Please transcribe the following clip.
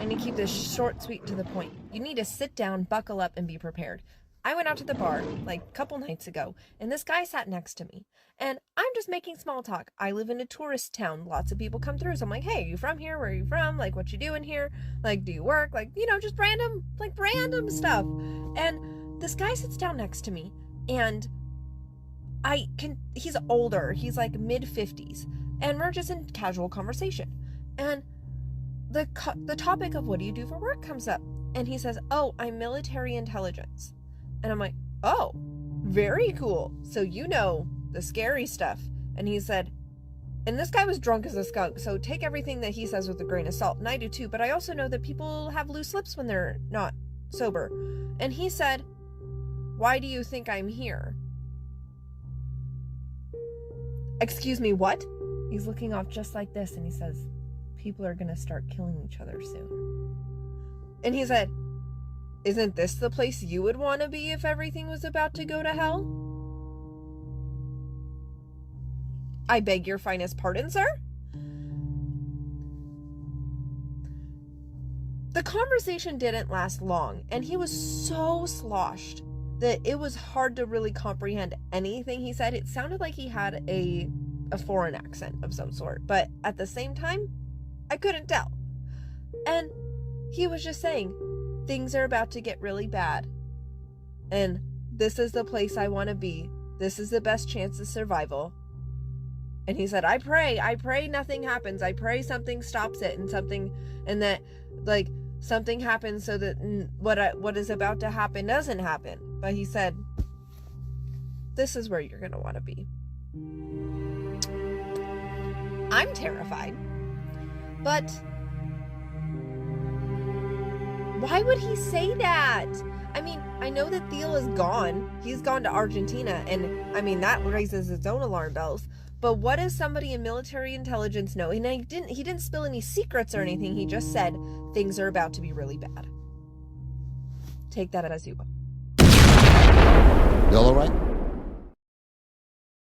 I need to keep this short, sweet, to the point. You need to sit down, buckle up, and be prepared. I went out to the bar, like, a couple nights ago, and this guy sat next to me. And I'm just making small talk. I live in a tourist town. Lots of people come through. So I'm like, hey, you from here? Where are you from? Like, what you doing here? Like, do you work? Like, just random stuff. And this guy sits down next to me, and he's older. He's like mid-50s. And we're just in casual conversation. And the topic of what do you do for work comes up. And he says, oh, I'm military intelligence. And I'm like, oh, very cool. So you know the scary stuff. And he said, and this guy was drunk as a skunk, so take everything that he says with a grain of salt. And I do too, but I also know that people have loose lips when they're not sober. And he said, why do you think I'm here? Excuse me, what? He's looking off just like this, and he says, people are gonna start killing each other soon. And he said, isn't this the place you would want to be if everything was about to go to hell? I beg your finest pardon, sir? The conversation didn't last long, and he was so sloshed that it was hard to really comprehend anything he said. It sounded like he had a foreign accent of some sort, but at the same time, I couldn't tell. And he was just saying, things are about to get really bad, and this is the place I want to be. This is the best chance of survival. And he said, I pray nothing happens. I pray something stops it, and that something happens so that what is about to happen doesn't happen. But he said, this is where you're going to want to be. I'm terrified. But why would he say that? I mean, I know that Thiel is gone. He's gone to Argentina, and I mean, that raises its own alarm bells. But what does somebody in military intelligence know? And he didn't spill any secrets or anything. He just said things are about to be really bad. Take that as you will. You all right?